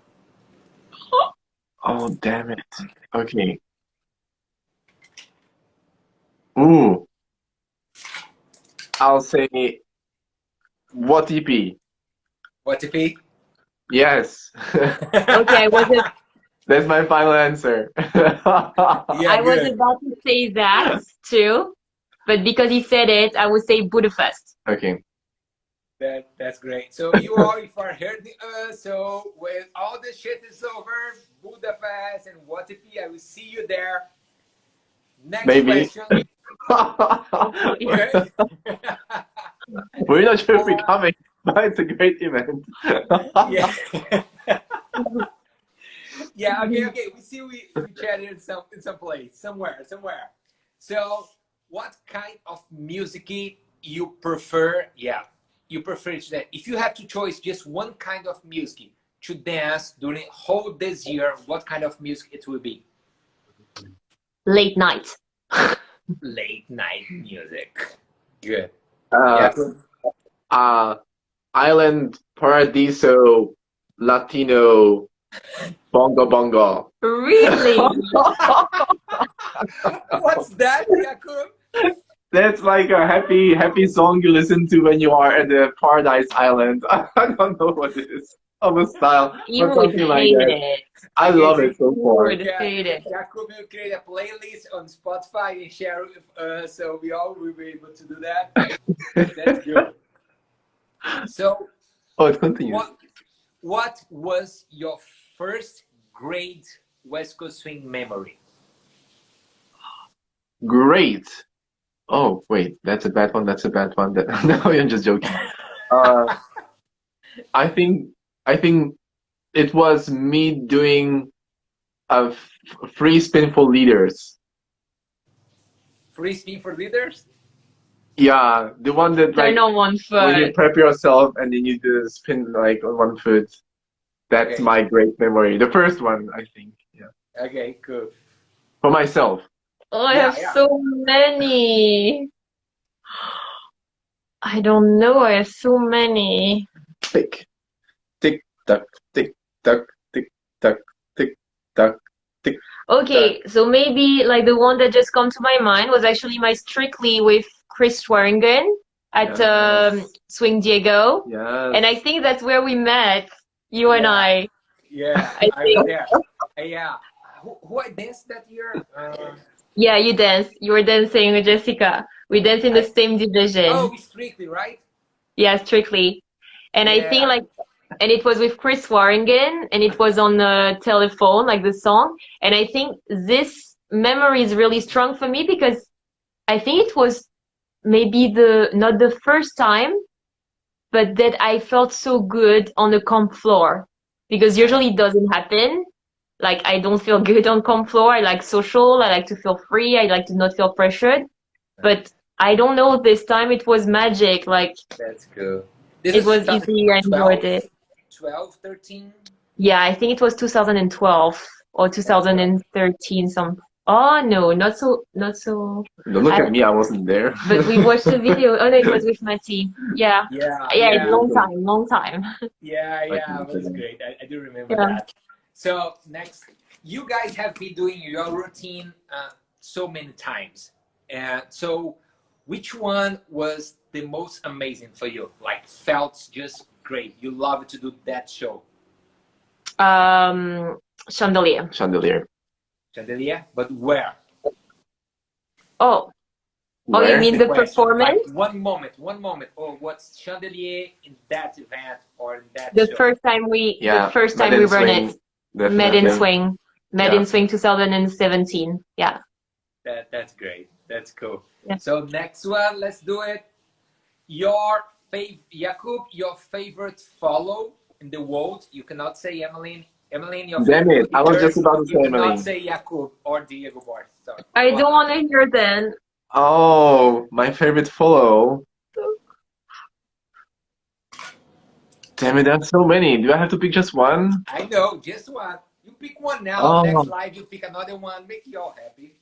Oh, damn it. Okay. Ooh. I'll say what EP? What if it? Yes. Okay, I was That's my final answer. Yeah, I was good. about to say that too, but because he said it, I would say Budapest. Okay. That's great. So you all, if are hearing us, so when all this shit is over, Budapest and what if I will see you there. Next Maybe. question. We're Okay. not sure if we're coming, but it's a great event. Yeah. Yeah, okay. We see we chatted in some place, somewhere. So what kind of music you prefer? Yeah, you prefer that. If you have to choose just one kind of music to dance during whole this year, what kind of music it will be? Late night. Late night music. Good. Uh, Yeah. Island Paradiso Latino Bongo Bongo. Really? What's that, Jakub? That's like a happy song you listen to when you are at the Paradise Island. I don't know what it is of a style, You but would something like hate that. it. I Okay, love so it so You far. would hate it. Jakub will create a playlist on Spotify and share it with us, so we all will be able to do that. That's good. So, Oh, it continues. what was your first great West Coast swing memory? Great. Oh, wait, that's a bad one. That's a bad one. No, I'm just joking. Uh, I think it was me doing a free spin for leaders. Free spin for leaders? Yeah, the one that like Turn on one when you foot. prep yourself and then you do the spin like on one foot. That's Okay. my great memory. The first one, I think. Yeah. Okay, cool. For myself. Oh, I Yeah, have yeah. so many. I don't know. I have so many. Tick, tick, tock, tick, tock, tick, tock, tick, tock, tick. Okay, so maybe like the one that just come to my mind was actually my Strictly with Chris Swearingen at Yes. Swing Diego. Yes. And I think that's where we met, you and Yeah. I. Yeah, I I was think. there. Yeah. Who I danced that year? Yeah, you danced. You were dancing with Jessica. We danced in the same division. Oh, Strictly, right? Yeah, Strictly. And I think Yeah. like, and it was with Chris Swearingen, and it was on the telephone, like the song. And I think this memory is really strong for me because I think it was maybe not the first time, but that I felt so good on the comp floor because usually it doesn't happen. Like I don't feel good on comp floor. I like social. I like to feel free. I like to not feel pressured. But I don't know, this time it was magic. Like That's cool. This it is was easy. I enjoyed it. 12, 13? Yeah, I think it was 2012 or 2013. Oh no, not so. Don't look I- at me, I wasn't there. But we watched the video. Oh no, it was with Mati. Yeah. Yeah, Yeah, yeah. long time. Yeah, I it can was imagine. great. I do remember Yeah. that. So next, you guys have been doing your routine so many times, and so which one was the most amazing for you? Like felt just great. You love to do that show, Chandelier. Chandelier. Chandelier. But where? Oh, you Where? mean the Question. performance? Like one moment. Or what's Chandelier in that event or in that The show? first time we, Yeah, the first Med time we in run Swing, it, Med in definitely. Swing, Med Yeah. in Swing 2017. Yeah. That's great. That's cool. Yeah. So next one, let's do it. Jakub, your favorite follow in the world. You cannot say Emmeline. Emmeline, your Damn favorite it! I was leader. just about to You say cannot Emily. say Jakub or Diego Borges. Sorry. I Go don't ahead. want to hear then. Oh, my favorite follow. Damn it, there's so many. Do I have to pick just one? I know, just one. You pick one now. Oh. Next live, you pick another one. Make you all happy.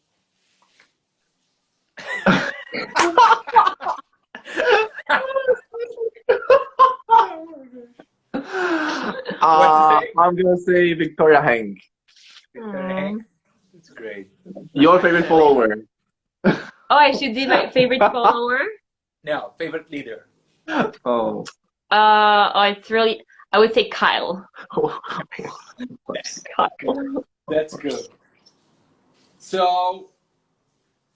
I'm gonna say Victoria Hank. It's great. Your favorite follower. Oh, I should do my favorite follower. No, favorite leader. Oh. It's really, I would say Kyle. Kyle. That's good. So,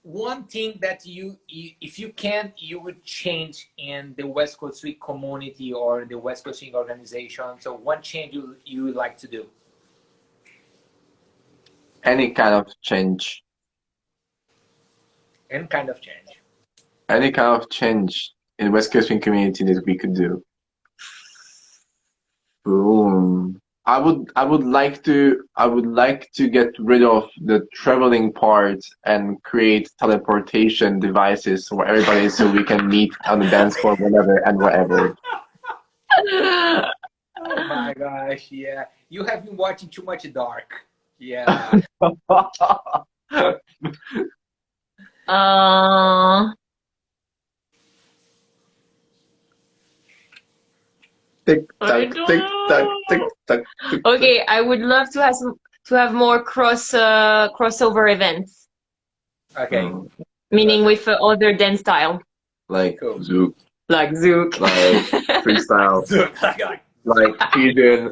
one thing that if you can, you would change in the West Coast Swing community or the West Coast Swing organization. So, one change you would like to do? Any kind of change. Any kind of change. Any kind of change in West Coast Swing community that we could do. Boom. I would like to get rid of the traveling part and create teleportation devices for everybody so we can meet on the dance floor whenever and wherever. Oh my gosh, yeah. You have been watching too much Dark. Yeah. Tick tock, tick tock, tick tock. Okay, I would love to have more crossover events, Okay. meaning with other dance style, Like Cool. Zouk, like Zouk. like freestyle, like fusion.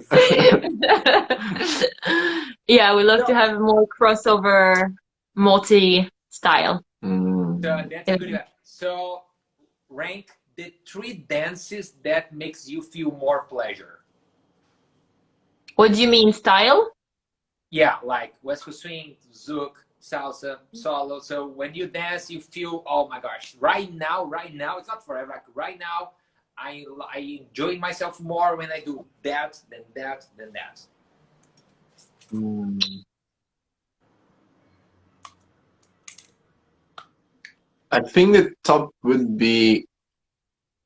Yeah, I would love to have more crossover, multi-style. Mm. So that's a good. So rank the 3 dances that makes you feel more pleasure. What do you mean, style? Yeah, like West Coast Swing, Zouk, salsa, solo. So when you dance, you feel, oh my gosh, right now, it's not forever. Like right now, I enjoy myself more when I do that, than that, than that. Mm. I think the top would be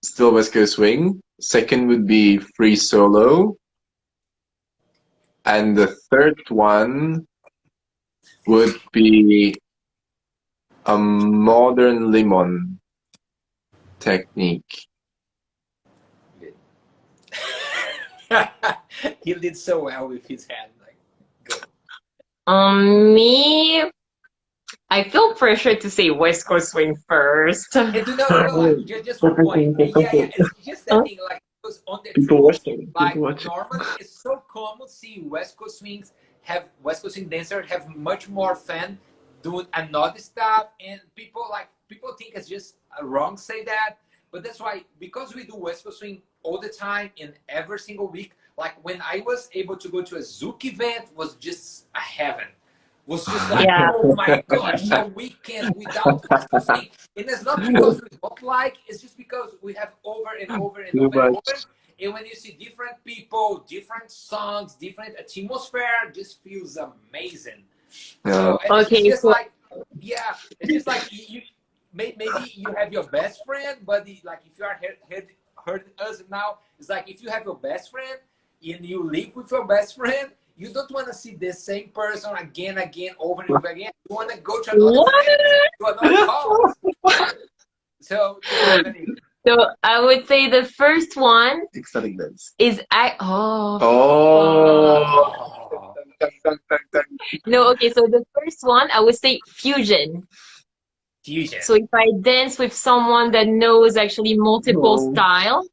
still West Coast Swing. Second would be free solo. And the third one would be a modern lemon technique. He did so well with his hand. Like, good. Me, I feel pressure to say West Coast Swing first. And no, just one point. Yeah, it's just that thing, like, because on the People truth, watching. like, People watching. normally it's so common to see West Coast Swings West Coast Swing dancers have much more fun doing another stuff, and people think it's just wrong to say that, but that's why, because we do West Coast Swing all the time in every single week. Like when I was able to go to a Zouk event, was just a heaven. Was just like, Yeah. oh my gosh, a weekend without West Coast Swing. And it's not because we don't like, it's just because we have over and over and Too over and much. over. And when you see different people, different songs, different atmosphere, just feels amazing. Yeah. So and Okay, it's just so- like, yeah, it's just like maybe you have your best friend, but like if you are heard us now, it's like if you have your best friend and you live with your best friend, you don't want to see the same person again, over and over again. You want to go to another friend, to another call. So, So I would say the first one Ecstatic dance. is Oh. No, okay, so the first one I would say fusion. fusion. So if I dance with someone that knows actually multiple Oh. style,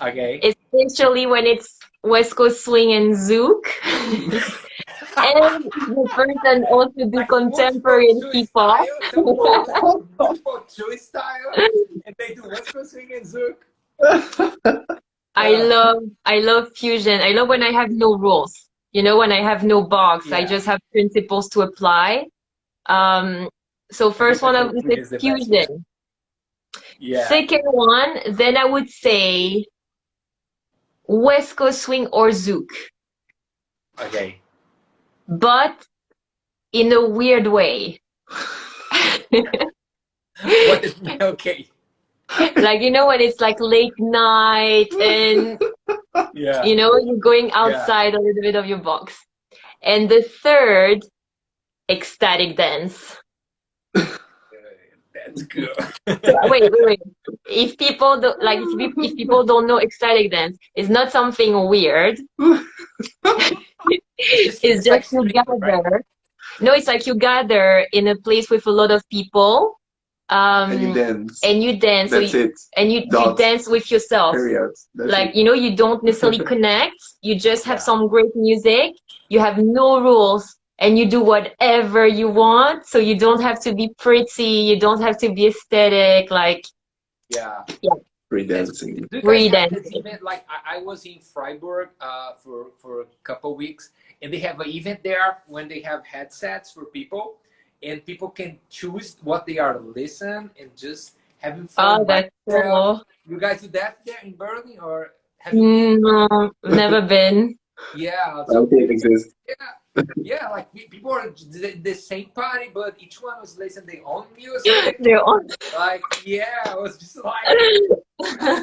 Okay. especially when it's West Coast Swing and Zouk. And the person also do contemporary and hip hop. Multiple choice style, and they do West Coast Swing and Zouk. I love fusion. I love when I have no rules. You know, when I have no box, I Yeah. just have principles to apply. So first one I would Food say is the best one. fusion. Yeah. Second one, then I would say West Coast swing or zouk, Okay. but in a weird way. What is okay? Like, you know, when it's like late night and, Yeah. you know, you're going Yeah. outside a little bit of your box. And the third, ecstatic dance. That's good. Wait. If people don't like, if people don't know ecstatic dance, it's not something weird. It's It's like just you street, right? gather. No, it's like you gather in a place with a lot of people, And you dance. and you dance. So That's it. and you Dot. dance with yourself. Period. That's Like, it. you know, you don't necessarily connect. You just have Yeah. some great music. You have no rules, and you do whatever you want. So you don't have to be pretty. You don't have to be aesthetic. Like, Yeah. Free That's, dancing. do you free guys have this dancing. event? Like I was in Freiburg for a couple weeks, and they have an event there when they have headsets for people, and people can choose what they are listening and just having fun Oh, by that's themselves. cool. You guys do that there in Berlin, or have you been? No, never been. Yeah. I don't think it exists. Yeah, like people are the same party, but each one was listening their own music. They're on. Like, yeah, it was just like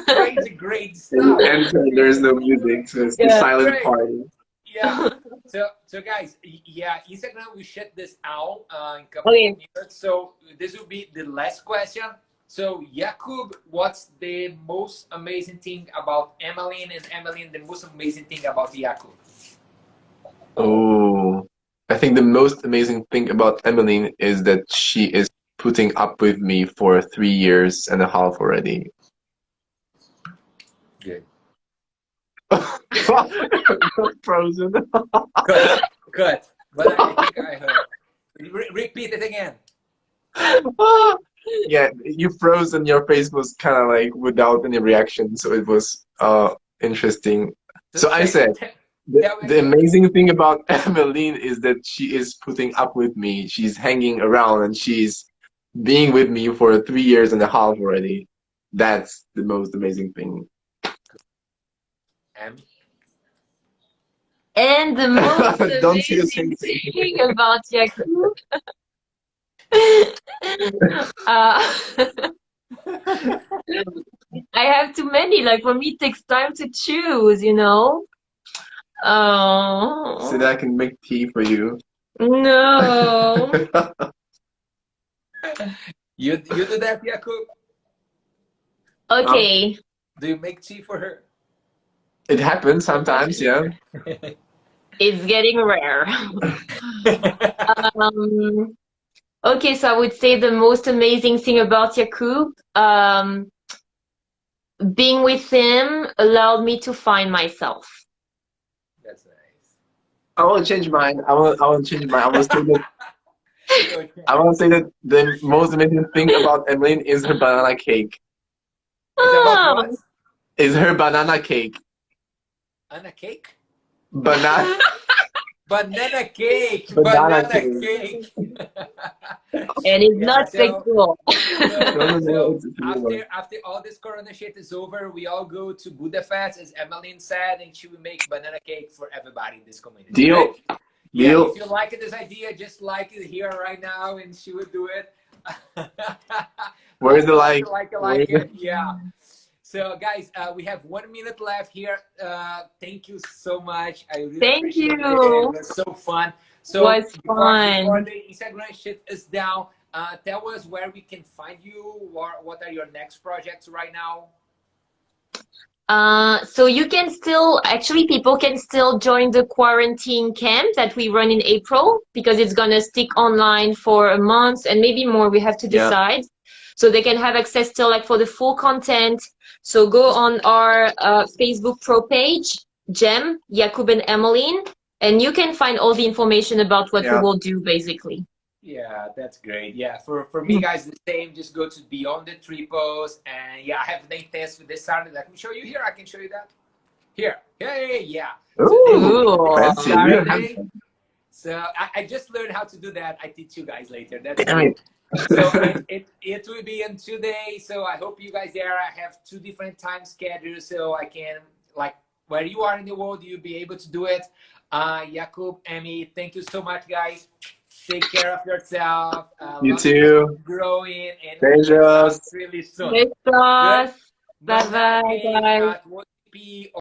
crazy, great stuff. And there's no music, so it's the Yeah. silent Great. party. Yeah. So guys, yeah, Instagram we shut this out in a couple Okay. of minutes. So this will be the last question. So Jakub, what's the most amazing thing about Emmeline, and Emmeline, the most amazing thing about Jakub? Oh, I think the most amazing thing about Emmeline is that she is putting up with me for 3 years and a half already. Good. Frozen. Cut. But I think I heard. Repeat it again. Yeah, you froze and your face was kind of like without any reaction, so it was interesting. So I said, the amazing thing about Emmeline is that she is putting up with me. She's hanging around and she's being with me for 3 years and a half already. That's the most amazing thing. And the most Don't say the same amazing thing. thing about Jakub, I have too many. Like, for me, it takes time to choose, you know? So Oh, that I can make tea for you. no. You do that, Jakub? Okay. Do you make tea for her? It happens sometimes, yeah. It's getting rare. Okay, so I would say the most amazing thing about Jakub, being with him allowed me to find myself. That's nice. I want to change mine. I want to change mine. I want to say that Okay. I want to say that the most amazing thing about Emmeline is her banana cake. Is about Oh, what? Is her banana cake. On a cake? Banana Banana cake! Banana Banana cake. cake! and it's Yeah, not so, sexual. so it's a real one. after all this corona shit is over, we all go to Budapest, as Emmeline said, and she will make banana cake for everybody in this community. Deal. Right? Yeah, Deal. if you like this idea, just like it here right now, and she will do it. Where's the like? Like it. Yeah. So, guys, we have 1 minute left here. Thank you so much. I really Thank appreciate it. you. It was so fun. So, Was before fun. the Instagram shit is down, tell us where we can find you. What are your next projects right now? So you can still, actually, people can still join the quarantine camp that we run in April, because it's gonna stick online for a month and maybe more. We have to Yeah. decide. So they can have access still, like, for the full content. So go on our Facebook pro page, Jem, Jakub, and Emmeline, and you can find all the information about what we Yeah. will do, basically. Yeah, that's great. Yeah, for me, guys, the same. Just go to Beyond the Tripos, and yeah, I have name test for this Saturday. I can show you here. I can show you that here. Hey, yeah. Ooh, fancy. Saturday. So I just learned how to do that. I teach you guys later. That's Damn it. So it will be in 2 days. So I hope you guys there have two different time schedules, so I can like where you are in the world, you'll be able to do it. Jakub, Emmy, thank you so much, guys. Take care of yourself. You Love you guys too. growing, and we can talk Dangerous. really soon. Good. Besos. Bye bye, Manake guys. at WhatsApp